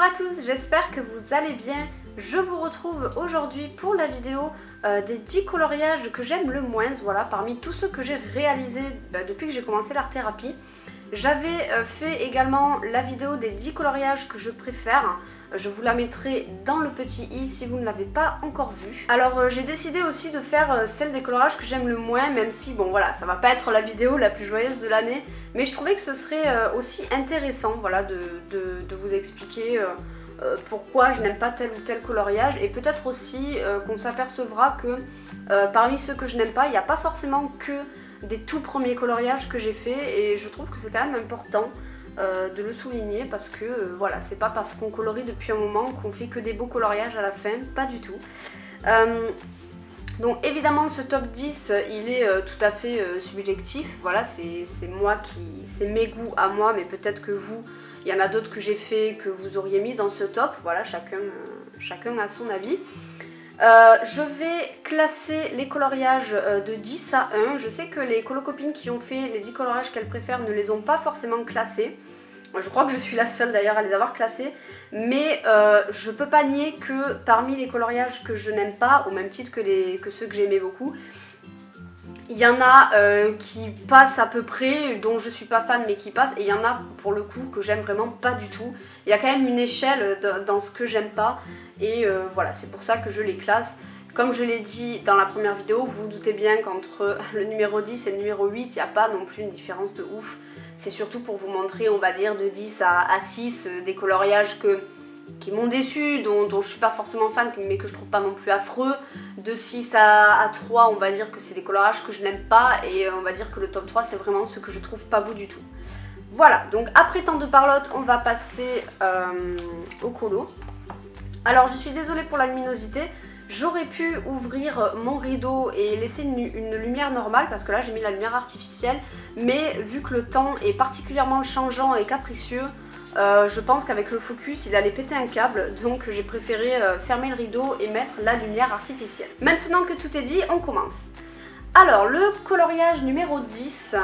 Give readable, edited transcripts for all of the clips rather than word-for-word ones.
Bonjour à tous, j'espère que vous allez bien. Je vous retrouve aujourd'hui pour la vidéo des 10 coloriages que j'aime le moins, voilà, parmi tous ceux que j'ai réalisés depuis que j'ai commencé l'art thérapie. J'avais fait également la vidéo des 10 coloriages que je préfère. Je vous la mettrai dans le petit i si vous ne l'avez pas encore vue. Alors j'ai décidé aussi de faire celle des coloriages que j'aime le moins, même si bon voilà, ça va pas être la vidéo la plus joyeuse de l'année, mais je trouvais que ce serait aussi intéressant, voilà, de vous expliquer pourquoi je n'aime pas tel ou tel coloriage, et peut-être aussi qu'on s'apercevra que parmi ceux que je n'aime pas, il n'y a pas forcément que des tout premiers coloriages que j'ai fait, et je trouve que c'est quand même important de le souligner parce que voilà, c'est pas parce qu'on colorie depuis un moment qu'on fait que des beaux coloriages à la fin, pas du tout. Donc évidemment ce top 10 il est tout à fait subjectif, voilà, c'est moi qui, c'est mes goûts à moi, mais peut-être que vous, il y en a d'autres que j'ai fait que vous auriez mis dans ce top, voilà, chacun a son avis. Je vais classer les coloriages de 10 à 1. Je sais que les colocopines qui ont fait les 10 coloriages qu'elles préfèrent ne les ont pas forcément classés. Je crois que je suis la seule d'ailleurs à les avoir classés. Mais je peux pas nier que parmi les coloriages que je n'aime pas, au même titre que ceux que j'aimais beaucoup, il y en a qui passent à peu près, dont je suis pas fan mais qui passent, et il y en a pour le coup que j'aime vraiment pas du tout. Il y a quand même une échelle dans ce que j'aime pas, et voilà, c'est pour ça que je les classe. Comme je l'ai dit dans la première vidéo, vous vous doutez bien qu'entre le numéro 10 et le numéro 8, il n'y a pas non plus une différence de ouf. C'est surtout pour vous montrer, on va dire, de 10 à 6, des coloriages qui m'ont déçu, dont je suis pas forcément fan, mais que je trouve pas non plus affreux. De 6 à 3, on va dire que c'est des coloriages que je n'aime pas, et on va dire que le top 3 c'est vraiment ceux que je trouve pas beau du tout. Voilà, donc après tant de parlotte, on va passer au colo. Alors je suis désolée pour la luminosité, j'aurais pu ouvrir mon rideau et laisser une lumière normale, parce que là j'ai mis la lumière artificielle, mais vu que le temps est particulièrement changeant et capricieux, je pense qu'avec le focus il allait péter un câble, donc j'ai préféré fermer le rideau et mettre la lumière artificielle. Maintenant que tout est dit, on commence. Alors le coloriage numéro 10,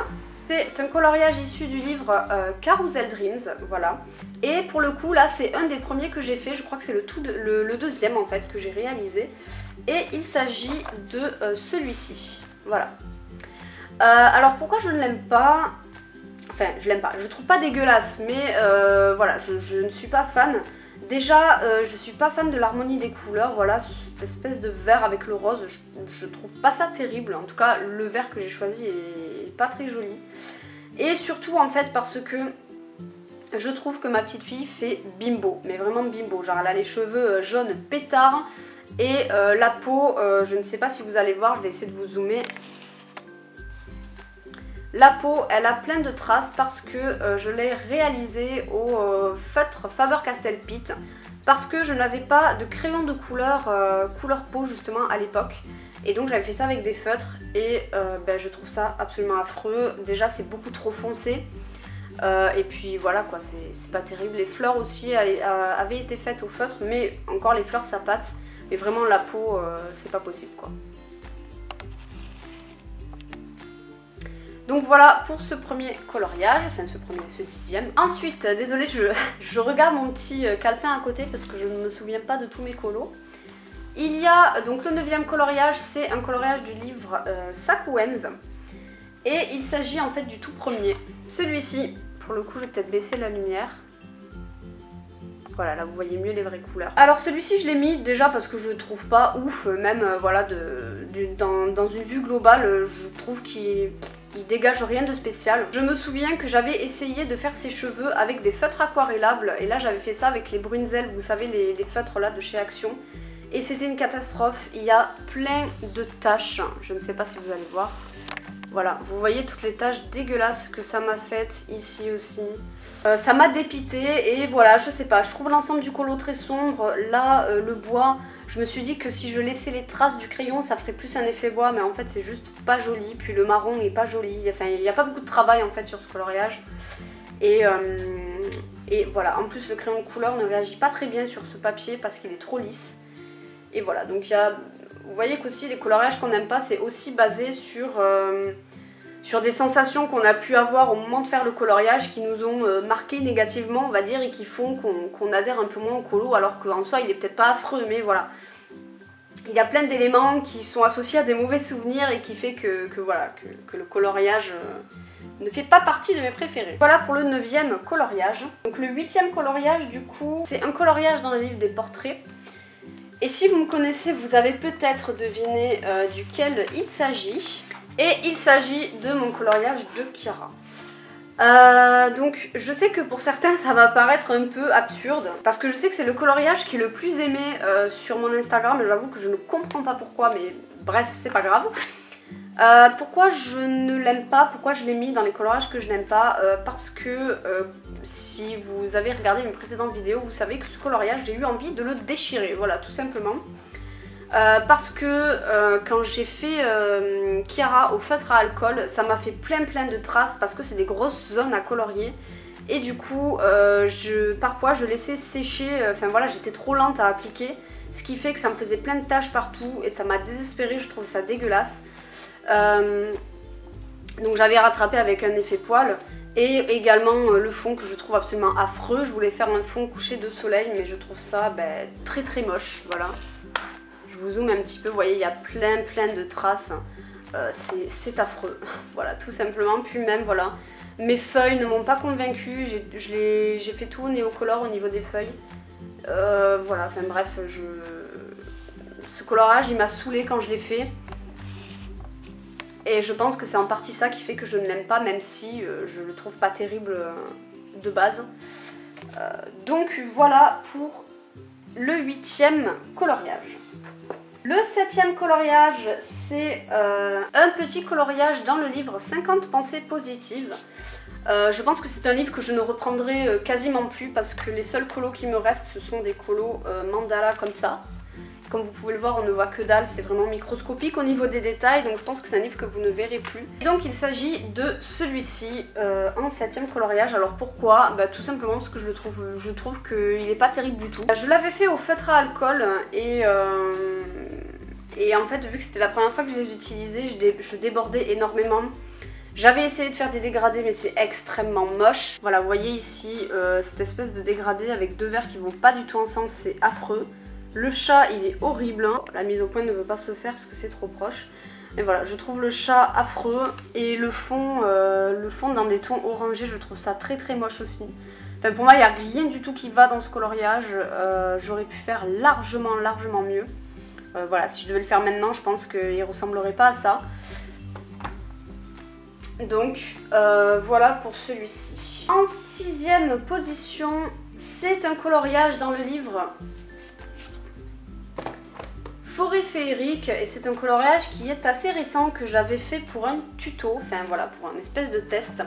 c'est un coloriage issu du livre Carousel Dreams, voilà. Et pour le coup là c'est un des premiers que j'ai fait, je crois que c'est le deuxième en fait que j'ai réalisé. Et il s'agit de celui-ci, voilà. Alors pourquoi je ne l'aime pas? Enfin, je l'aime pas, je le trouve pas dégueulasse, mais voilà, je ne suis pas fan. Déjà, je suis pas fan de l'harmonie des couleurs, voilà, cette espèce de vert avec le rose, je trouve pas ça terrible. En tout cas, le vert que j'ai choisi est pas très joli. Et surtout, en fait, parce que je trouve que ma petite fille fait bimbo, mais vraiment bimbo. Genre, elle a les cheveux jaunes pétards et la peau, je ne sais pas si vous allez voir, je vais essayer de vous zoomer. La peau, elle a plein de traces parce que je l'ai réalisée au feutre Faber-Castell Pitt, parce que je n'avais pas de crayon de couleur peau justement à l'époque, et donc j'avais fait ça avec des feutres, et je trouve ça absolument affreux. Déjà c'est beaucoup trop foncé, et puis voilà quoi, c'est pas terrible. Les fleurs aussi avaient été faites au feutre, mais encore les fleurs ça passe, mais vraiment la peau c'est pas possible quoi. Donc voilà pour ce premier coloriage, enfin ce dixième. Ensuite, désolée, je regarde mon petit calepin à côté parce que je ne me souviens pas de tous mes colos. Il y a donc le 9e coloriage, c'est un coloriage du livre Sakowens. Et il s'agit en fait du tout premier. Celui-ci, pour le coup je vais peut-être baisser la lumière. Voilà, là vous voyez mieux les vraies couleurs. Alors celui-ci je l'ai mis déjà parce que je le trouve pas ouf, même voilà, dans une vue globale, je trouve qu'il dégage rien de spécial. Je me souviens que j'avais essayé de faire ses cheveux avec des feutres aquarellables, et là j'avais fait ça avec les Brunzel, vous savez les feutres là de chez Action, et c'était une catastrophe. Il y a plein de taches, je ne sais pas si vous allez voir. Voilà, vous voyez toutes les taches dégueulasses que ça m'a faites ici aussi. Ça m'a dépité, et voilà, je sais pas, je trouve l'ensemble du colo très sombre. Là, le bois, je me suis dit que si je laissais les traces du crayon, ça ferait plus un effet bois, mais en fait c'est juste pas joli. Puis le marron est pas joli, enfin il n'y a pas beaucoup de travail en fait sur ce coloriage. Et voilà, en plus le crayon de couleur ne réagit pas très bien sur ce papier parce qu'il est trop lisse. Et voilà, donc il y a... Vous voyez qu'aussi les coloriages qu'on n'aime pas, c'est aussi basé sur sur des sensations qu'on a pu avoir au moment de faire le coloriage qui nous ont marqué négativement, on va dire, et qui font qu'on adhère un peu moins au colo, alors qu'en soi il est peut-être pas affreux, mais voilà. Il y a plein d'éléments qui sont associés à des mauvais souvenirs et qui fait que le coloriage ne fait pas partie de mes préférés. Voilà pour le 9e coloriage. Donc le 8e coloriage du coup, c'est un coloriage dans le livre des portraits. Et si vous me connaissez, vous avez peut-être deviné duquel il s'agit. Et il s'agit de mon coloriage de Kiara. Donc je sais que pour certains ça va paraître un peu absurde parce que je sais que c'est le coloriage qui est le plus aimé sur mon Instagram, et j'avoue que je ne comprends pas pourquoi, mais bref, c'est pas grave. Pourquoi je ne l'aime pas, pourquoi je l'ai mis dans les coloriages que je n'aime pas, parce que si vous avez regardé mes précédentes vidéos, vous savez que ce coloriage, j'ai eu envie de le déchirer, voilà, tout simplement. Parce que quand j'ai fait Kiara au feutre à alcool, ça m'a fait plein de traces parce que c'est des grosses zones à colorier. Et du coup, parfois je laissais sécher, enfin voilà, j'étais trop lente à appliquer. Ce qui fait que ça me faisait plein de taches partout et ça m'a désespérée, je trouvais ça dégueulasse. Donc j'avais rattrapé avec un effet poil. Et également le fond que je trouve absolument affreux. Je voulais faire un fond couché de soleil, mais je trouve ça très moche, voilà. Je vous zoome un petit peu, vous voyez, il y a plein de traces. C'est affreux, voilà, tout simplement. Puis même, voilà, mes feuilles ne m'ont pas convaincue. J'ai fait tout au néocolore au niveau des feuilles. Voilà, enfin bref, ce colorage, il m'a saoulée quand je l'ai fait. Et je pense que c'est en partie ça qui fait que je ne l'aime pas, même si je le trouve pas terrible de base. Donc voilà pour le 8e coloriage. Le 7e coloriage, c'est un petit coloriage dans le livre 50 pensées positives. Je pense que c'est un livre que je ne reprendrai quasiment plus parce que les seuls colos qui me restent, ce sont des colos mandala comme ça. Comme vous pouvez le voir, on ne voit que dalle, c'est vraiment microscopique au niveau des détails, donc je pense que c'est un livre que vous ne verrez plus. Et donc il s'agit de celui-ci, en 7e coloriage. Alors pourquoi? Tout simplement parce que je trouve qu'il n'est pas terrible du tout. Je l'avais fait au feutre à alcool et en fait, vu que c'était la première fois que je les utilisais, je débordais énormément. J'avais essayé de faire des dégradés, mais c'est extrêmement moche. Voilà, vous voyez ici cette espèce de dégradé avec deux verres qui vont pas du tout ensemble, c'est affreux. Le chat, il est horrible, hein. La mise au point ne veut pas se faire parce que c'est trop proche. Mais voilà, je trouve le chat affreux. Et le fond dans des tons orangés, je trouve ça très moche aussi. Enfin, pour moi, il n'y a rien du tout qui va dans ce coloriage. J'aurais pu faire largement mieux. Voilà, si je devais le faire maintenant, je pense qu'il ne ressemblerait pas à ça. Donc, voilà pour celui-ci. En 6e position, c'est un coloriage dans le livre Forêt féerique, et c'est un coloriage qui est assez récent, que j'avais fait pour un tuto, enfin voilà, pour un espèce de test.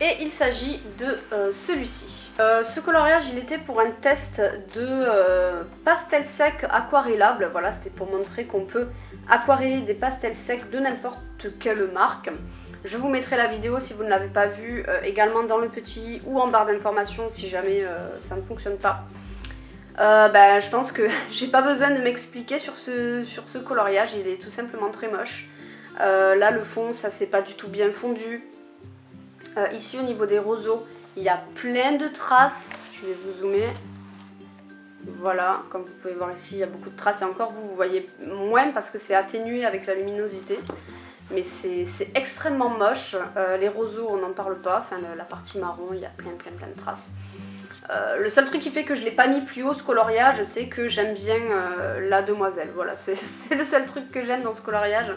Et il s'agit de celui-ci. Ce coloriage, il était pour un test de pastel sec aquarellable. Voilà, c'était pour montrer qu'on peut aquareller des pastels secs de n'importe quelle marque. Je vous mettrai la vidéo si vous ne l'avez pas vue, également dans le petit ou en barre d'informations si jamais ça ne fonctionne pas. Je pense que j'ai pas besoin de m'expliquer sur ce coloriage, il est tout simplement très moche. Là le fond, ça s'est pas du tout bien fondu. Ici au niveau des roseaux, il y a plein de traces, je vais vous zoomer. Voilà, comme vous pouvez voir ici, il y a beaucoup de traces et encore vous voyez moins parce que c'est atténué avec la luminosité. Mais c'est extrêmement moche, les roseaux on n'en parle pas, enfin la partie marron, il y a plein de traces. Le seul truc qui fait que je l'ai pas mis plus haut ce coloriage, c'est que j'aime bien la demoiselle. Voilà, c'est le seul truc que j'aime dans ce coloriage.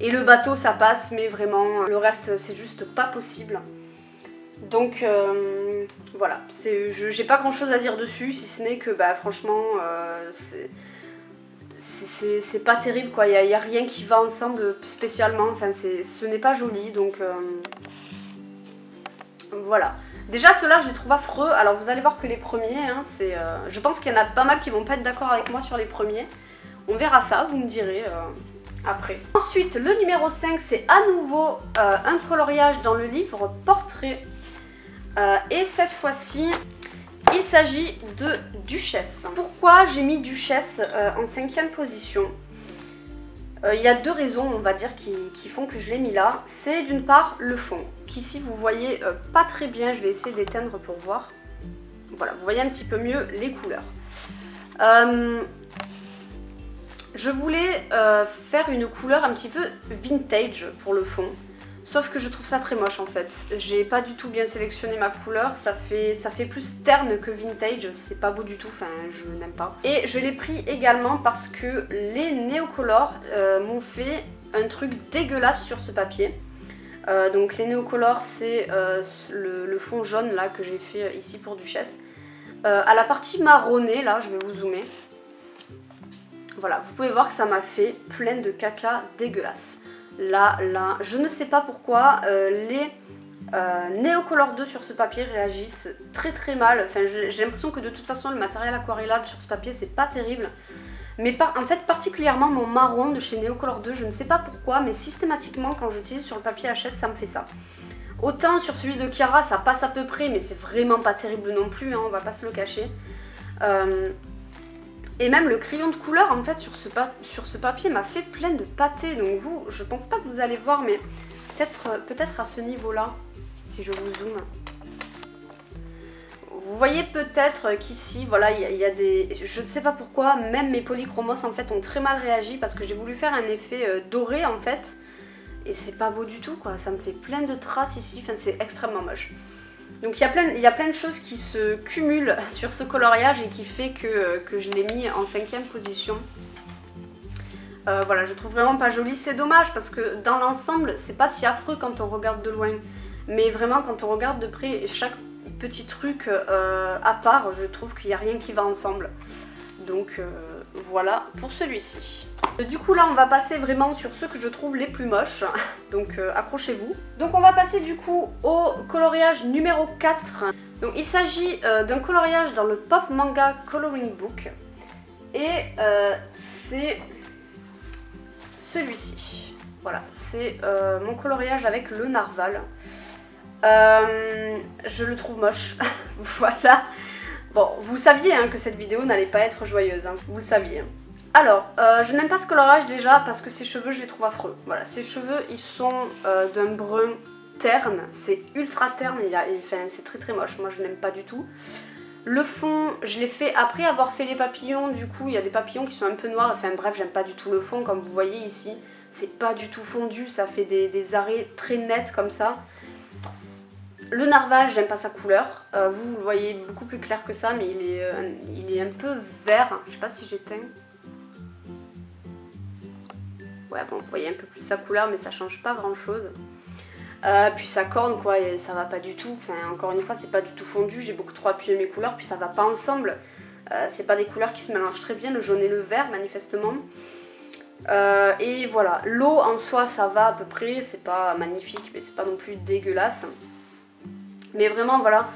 Et le bateau ça passe, mais vraiment le reste c'est juste pas possible. Donc voilà, j'ai pas grand chose à dire dessus, si ce n'est que franchement c'est pas terrible quoi, il y a rien qui va ensemble spécialement, enfin ce n'est pas joli, donc voilà. Déjà ceux-là je les trouve affreux, alors vous allez voir que les premiers, hein, je pense qu'il y en a pas mal qui vont pas être d'accord avec moi sur les premiers. On verra ça, vous me direz après. Ensuite le numéro 5 c'est à nouveau un coloriage dans le livre Portrait. Et cette fois-ci il s'agit de Duchesse. Pourquoi j'ai mis Duchesse en 5e position? Il y a deux raisons, on va dire, qui font que je l'ai mis là. C'est d'une part le fond, qu'ici vous voyez pas très bien, je vais essayer d'éteindre pour voir. Voilà, vous voyez un petit peu mieux les couleurs. Je voulais faire une couleur un petit peu vintage pour le fond. Sauf que je trouve ça très moche en fait. J'ai pas du tout bien sélectionné ma couleur. Ça fait plus terne que vintage. C'est pas beau du tout, enfin je n'aime pas. Et je l'ai pris également parce que les Neocolor m'ont fait un truc dégueulasse sur ce papier. Donc les Neocolor c'est le fond jaune là que j'ai fait ici pour Duchesse. À la partie marronnée là, je vais vous zoomer. Voilà, vous pouvez voir que ça m'a fait plein de caca dégueulasse. Là, je ne sais pas pourquoi les Neocolor 2 sur ce papier réagissent très très mal. Enfin, j'ai l'impression que de toute façon le matériel aquarellable sur ce papier c'est pas terrible. Mais en fait particulièrement mon marron de chez Neocolor 2, je ne sais pas pourquoi, mais systématiquement quand j'utilise sur le papier Hachette ça me fait ça. Autant sur celui de Chiara ça passe à peu près, mais c'est vraiment pas terrible non plus, hein, on va pas se le cacher. Et même le crayon de couleur en fait sur ce papier m'a fait plein de pâtés. Donc vous, je pense pas que vous allez voir, mais peut-être à ce niveau-là, si je vous zoome. Vous voyez peut-être qu'ici, voilà, il y a des... Je ne sais pas pourquoi, même mes polychromos en fait ont très mal réagi parce que j'ai voulu faire un effet doré en fait. Et c'est pas beau du tout quoi, ça me fait plein de traces ici, enfin c'est extrêmement moche. Donc il y a plein de choses qui se cumulent sur ce coloriage et qui fait que je l'ai mis en 5e position. Voilà, je trouve vraiment pas joli, c'est dommage parce que dans l'ensemble c'est pas si affreux quand on regarde de loin. Mais vraiment quand on regarde de près chaque petit truc à part, je trouve qu'il n'y a rien qui va ensemble. Donc voilà pour celui-ci. Du coup là on va passer vraiment sur ceux que je trouve les plus moches, donc accrochez-vous. Donc on va passer du coup au coloriage numéro 4. Donc il s'agit d'un coloriage dans le Pop Manga Coloring Book. Et c'est celui-ci. Voilà, c'est mon coloriage avec le narval. Je le trouve moche, voilà. Bon, vous saviez hein, que cette vidéo n'allait pas être joyeuse, hein. Vous le saviez. Hein. Alors, je n'aime pas ce coloriage déjà parce que ses cheveux, je les trouve affreux. Voilà, ses cheveux, ils sont d'un brun terne. C'est ultra terne, enfin, c'est très très moche. Moi, je n'aime pas du tout. Le fond, je l'ai fait après avoir fait les papillons. Du coup, il y a des papillons qui sont un peu noirs. Enfin bref, j'aime pas du tout le fond, comme vous voyez ici. C'est pas du tout fondu, ça fait des arrêts très nets comme ça. Le narval, j'aime pas sa couleur. Vous le voyez beaucoup plus clair que ça, mais il est un peu vert. Je sais pas si j'éteins. Ouais, bon, vous voyez un peu plus sa couleur, mais ça change pas grand chose. Puis sa corne, quoi, ça va pas du tout. Enfin, encore une fois, c'est pas du tout fondu. J'ai beaucoup trop appuyé mes couleurs, puis ça va pas ensemble. C'est pas des couleurs qui se mélangent très bien, le jaune et le vert, manifestement. Et voilà, l'eau en soi, ça va à peu près. C'est pas magnifique, mais c'est pas non plus dégueulasse. Mais vraiment, voilà,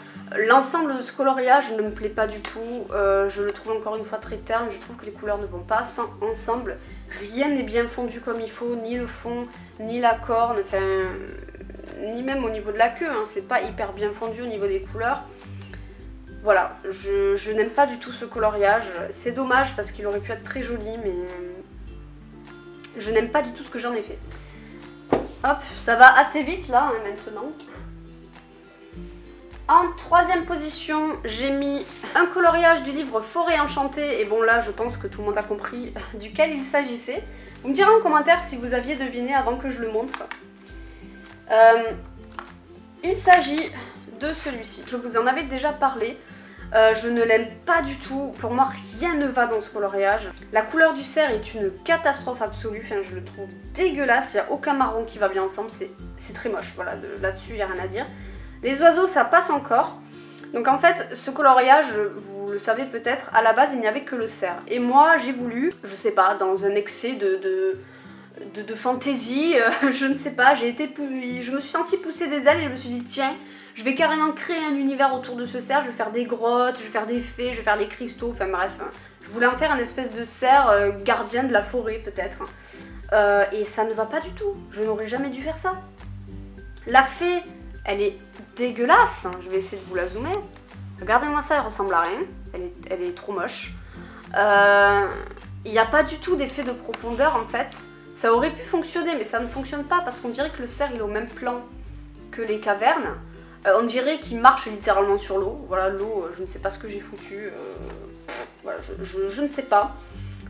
l'ensemble de ce coloriage ne me plaît pas du tout. Je le trouve encore une fois très terne. Je trouve que les couleurs ne vont pas ensemble. Rien n'est bien fondu comme il faut, ni le fond, ni la corne, enfin, ni même au niveau de la queue. Hein, c'est pas hyper bien fondu au niveau des couleurs. Voilà, je n'aime pas du tout ce coloriage. C'est dommage parce qu'il aurait pu être très joli, mais je n'aime pas du tout ce que j'en ai fait. Hop, ça va assez vite là, hein, maintenant. En 3e position, j'ai mis un coloriage du livre Forêt enchantée. Et bon là, je pense que tout le monde a compris duquel il s'agissait. Vous me direz en commentaire si vous aviez deviné avant que je le montre. Il s'agit de celui-ci. Je vous en avais déjà parlé. Je ne l'aime pas du tout. Pour moi, rien ne va dans ce coloriage. La couleur du cerf est une catastrophe absolue. Enfin, je le trouve dégueulasse. Il n'y a aucun marron qui va bien ensemble. C'est très moche. Voilà, là-dessus, il n'y a rien à dire. Les oiseaux, ça passe encore. Donc en fait, ce coloriage, vous le savez peut-être, à la base, il n'y avait que le cerf. Et moi, j'ai voulu, je sais pas, dans un excès de fantaisie, je ne sais pas, je me suis sentie pousser des ailes et je me suis dit, tiens, je vais carrément créer un univers autour de ce cerf. Je vais faire des grottes, je vais faire des fées, je vais faire des cristaux, enfin bref. Je voulais en faire un espèce de cerf gardien de la forêt peut-être. Et ça ne va pas du tout, je n'aurais jamais dû faire ça. La fée, elle est dégueulasse, je vais essayer de vous la zoomer. Regardez-moi ça, elle ressemble à rien, elle est trop moche. Il n'y a pas du tout d'effet de profondeur en fait. Ça aurait pu fonctionner, mais ça ne fonctionne pas parce qu'on dirait que le cerf il est au même plan que les cavernes. On dirait qu'il marche littéralement sur l'eau. Voilà, l'eau, je ne sais pas ce que j'ai foutu. Voilà, je ne sais pas.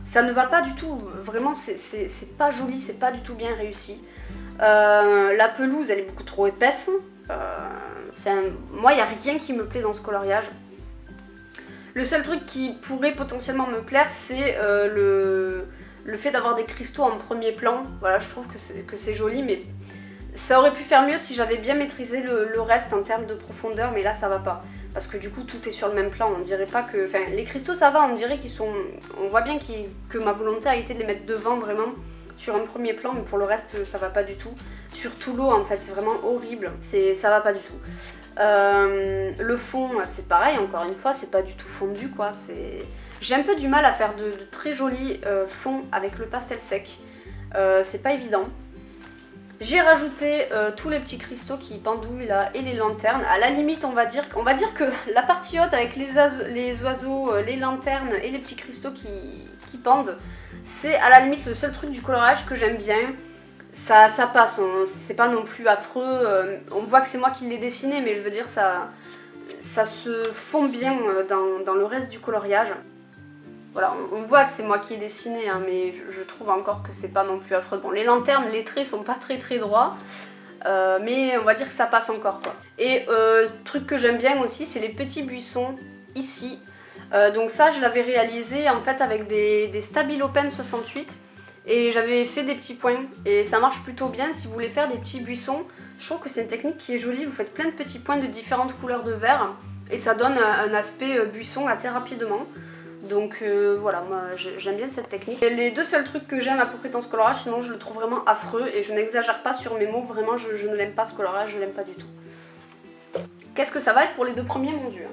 Ça ne va pas du tout. Vraiment, c'est pas joli, c'est pas du tout bien réussi. La pelouse, elle est beaucoup trop épaisse. Enfin, moi, il n'y a rien qui me plaît dans ce coloriage. Le seul truc qui pourrait potentiellement me plaire, c'est le fait d'avoir des cristaux en premier plan. Voilà, je trouve que c'est joli, mais ça aurait pu faire mieux si j'avais bien maîtrisé le reste en termes de profondeur, mais là ça va pas. Parce que du coup tout est sur le même plan, on dirait pas que... Enfin, les cristaux ça va, on dirait qu'ils sont... On voit bien que ma volonté a été de les mettre devant vraiment sur un premier plan, mais pour le reste ça va pas du tout. Surtout l'eau en fait, c'est vraiment horrible, ça va pas du tout. Le fond c'est pareil, encore une fois, c'est pas du tout fondu quoi. J'ai un peu du mal à faire de très jolis fonds avec le pastel sec, c'est pas évident. J'ai rajouté tous les petits cristaux qui pendouillent là et les lanternes. À la limite on va dire que la partie haute avec les oiseaux, les lanternes et les petits cristaux qui pendent, c'est à la limite le seul truc du coloriage que j'aime bien. Ça passe, c'est pas non plus affreux, on voit que c'est moi qui l'ai dessiné, mais je veux dire ça se fond bien dans le reste du coloriage. Voilà, on voit que c'est moi qui ai dessiné, hein, mais je trouve encore que c'est pas non plus affreux. Bon, les lanternes, les traits sont pas très droits, mais on va dire que ça passe encore quoi. Et truc que j'aime bien aussi, c'est les petits buissons ici. Donc ça, je l'avais réalisé en fait avec des Stabilo Pen 68. Et j'avais fait des petits points et ça marche plutôt bien si vous voulez faire des petits buissons. Je trouve que c'est une technique qui est jolie, vous faites plein de petits points de différentes couleurs de vert et ça donne un aspect buisson assez rapidement. Donc voilà, moi j'aime bien cette technique. Et les deux seuls trucs que j'aime à peu près dans ce coloriage, sinon je le trouve vraiment affreux et je n'exagère pas sur mes mots, vraiment je ne l'aime pas ce coloriage, je l'aime pas du tout. Qu'est-ce que ça va être pour les deux premiers, mon dieu.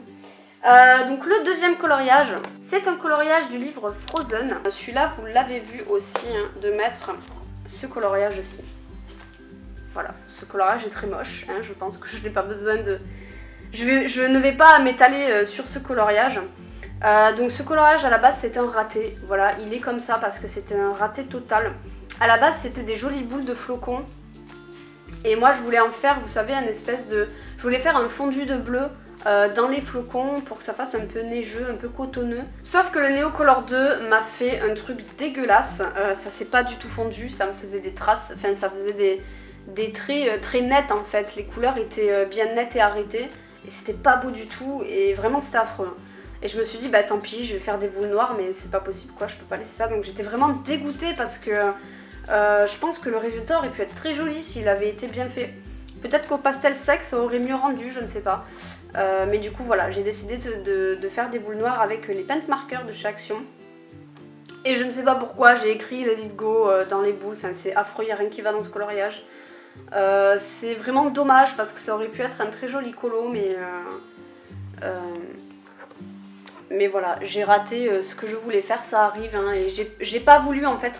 Donc le deuxième coloriage, c'est un coloriage du livre Frozen. Celui-là, vous l'avez vu aussi, hein, de mettre ce coloriage-ci. Voilà, ce coloriage est très moche, hein, je pense que je n'ai pas besoin de... Je ne vais pas m'étaler sur ce coloriage. Donc ce coloriage à la base c'était un raté, voilà, il est comme ça parce que c'était un raté total. À la base c'était des jolies boules de flocons. Et moi je voulais en faire, vous savez, un espèce de... Je voulais faire un fondu de bleu dans les flocons pour que ça fasse un peu neigeux, un peu cotonneux. Sauf que le Neocolor 2 m'a fait un truc dégueulasse, ça s'est pas du tout fondu, ça me faisait des traces, enfin ça faisait des traits très nets en fait. Les couleurs étaient bien nettes et arrêtées et c'était pas beau du tout et vraiment c'était affreux. Et je me suis dit bah tant pis, je vais faire des boules noires mais c'est pas possible quoi, je peux pas laisser ça. Donc j'étais vraiment dégoûtée parce que je pense que le résultat aurait pu être très joli s'il avait été bien fait. Peut-être qu'au pastel sec ça aurait mieux rendu, je ne sais pas. Mais du coup voilà, j'ai décidé de faire des boules noires avec les paint markers de chez Action. Et je ne sais pas pourquoi j'ai écrit Let It Go dans les boules, enfin c'est affreux, il n'y a rien qui va dans ce coloriage. C'est vraiment dommage parce que ça aurait pu être un très joli colo, mais voilà, j'ai raté ce que je voulais faire, ça arrive, hein, et j'ai pas voulu en fait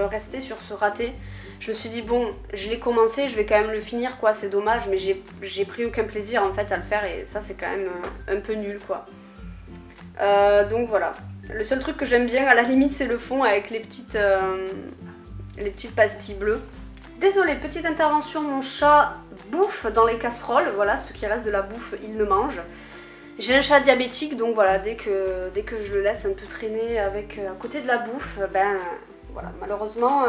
rester sur ce raté. Je me suis dit bon, je l'ai commencé, je vais quand même le finir quoi, c'est dommage, mais j'ai pris aucun plaisir en fait à le faire et ça c'est quand même un peu nul quoi. Donc voilà, le seul truc que j'aime bien à la limite c'est le fond avec les petites pastilles bleues. Désolée, petite intervention, mon chat bouffe dans les casseroles, voilà, ce qui reste de la bouffe il le mange. J'ai un chat diabétique donc voilà, dès que je le laisse un peu traîner à côté de la bouffe, ben voilà, malheureusement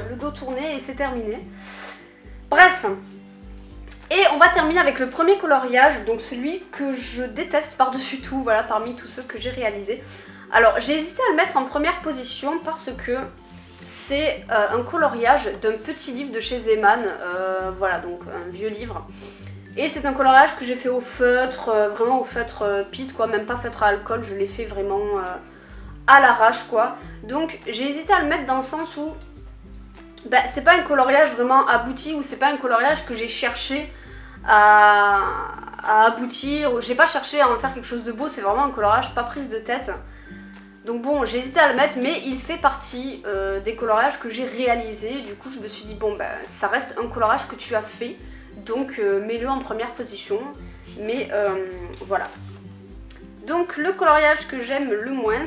le dos tourné et c'est terminé. Bref, et on va terminer avec le premier coloriage, donc celui que je déteste par-dessus tout, voilà, parmi tous ceux que j'ai réalisés. Alors j'ai hésité à le mettre en première position parce que c'est un coloriage d'un petit livre de chez Zeman, voilà, donc un vieux livre. Et c'est un coloriage que j'ai fait au feutre, vraiment au feutre pit quoi, même pas feutre à alcool, je l'ai fait vraiment à l'arrache quoi. Donc j'ai hésité à le mettre dans le sens où bah, c'est pas un coloriage vraiment abouti, ou c'est pas un coloriage que j'ai cherché à aboutir, j'ai pas cherché à en faire quelque chose de beau, c'est vraiment un coloriage pas prise de tête. Donc bon, j'ai hésité à le mettre, mais il fait partie des coloriages que j'ai réalisés. Du coup je me suis dit bon bah ça reste un coloriage que tu as fait, donc mets-le en première position. Mais voilà. Donc le coloriage que j'aime le moins,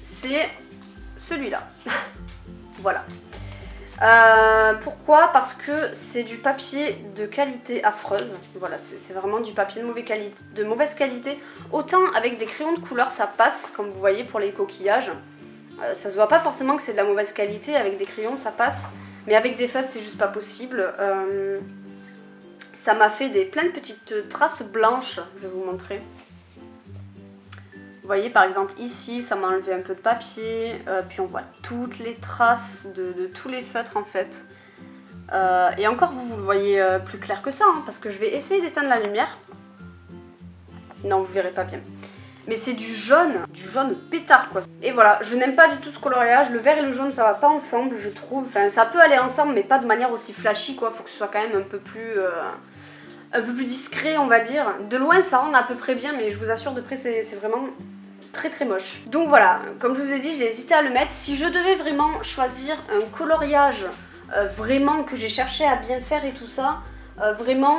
c'est celui-là. Voilà. Pourquoi? Parce que c'est du papier de qualité affreuse. Voilà, c'est vraiment du papier de mauvaise qualité. Autant avec des crayons de couleur ça passe, comme vous voyez pour les coquillages. Ça se voit pas forcément que c'est de la mauvaise qualité, avec des crayons ça passe. Mais avec des feutres c'est juste pas possible. Ça m'a fait plein de petites traces blanches, je vais vous montrer. Vous voyez par exemple ici ça m'a enlevé un peu de papier, puis on voit toutes les traces de tous les feutres en fait. Et encore vous le voyez plus clair que ça, hein, parce que je vais essayer d'éteindre la lumière. Non, vous verrez pas bien. Mais c'est du jaune pétard quoi. Et voilà, je n'aime pas du tout ce coloriage, le vert et le jaune ça va pas ensemble je trouve. Enfin ça peut aller ensemble mais pas de manière aussi flashy quoi, faut que ce soit quand même un peu plus discret on va dire. De loin ça rend à peu près bien mais je vous assure de près c'est vraiment très moche. Donc voilà, comme je vous ai dit j'ai hésité à le mettre. Si je devais vraiment choisir un coloriage vraiment que j'ai cherché à bien faire et tout ça, vraiment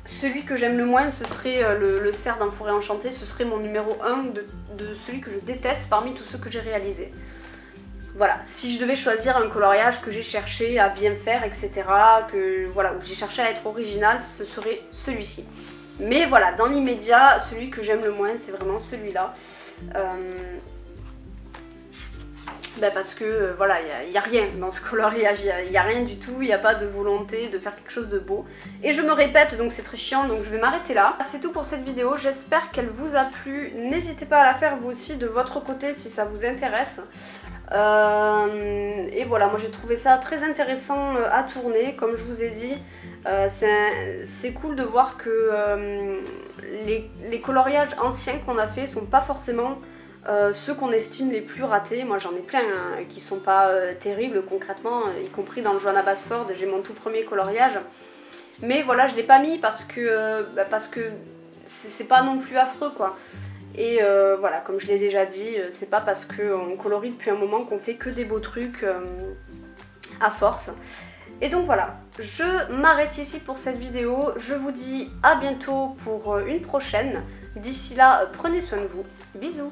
celui que j'aime le moins ce serait le cerf dans Forêt Enchantée. Ce serait mon numéro 1 de celui que je déteste parmi tous ceux que j'ai réalisés. Voilà, si je devais choisir un coloriage que j'ai cherché à bien faire, etc., voilà, où j'ai cherché à être original, ce serait celui-ci. Mais voilà, dans l'immédiat, celui que j'aime le moins, c'est vraiment celui-là. Parce que voilà, il n'y a rien dans ce coloriage, il n'y a rien du tout, il n'y a pas de volonté de faire quelque chose de beau. Et je me répète, donc c'est très chiant, donc je vais m'arrêter là. C'est tout pour cette vidéo, j'espère qu'elle vous a plu. N'hésitez pas à la faire vous aussi de votre côté si ça vous intéresse. Et voilà, moi j'ai trouvé ça très intéressant à tourner, comme je vous ai dit. C'est cool de voir que les coloriages anciens qu'on a fait sont pas forcément ceux qu'on estime les plus ratés. Moi j'en ai plein hein, qui sont pas terribles concrètement, y compris dans le Johanna Basford, j'ai mon tout premier coloriage. Mais voilà, je l'ai pas mis parce que c'est pas non plus affreux quoi. Et voilà, comme je l'ai déjà dit, c'est pas parce qu'on colorie depuis un moment qu'on fait que des beaux trucs à force. Et donc voilà, je m'arrête ici pour cette vidéo. Je vous dis à bientôt pour une prochaine. D'ici là, prenez soin de vous. Bisous!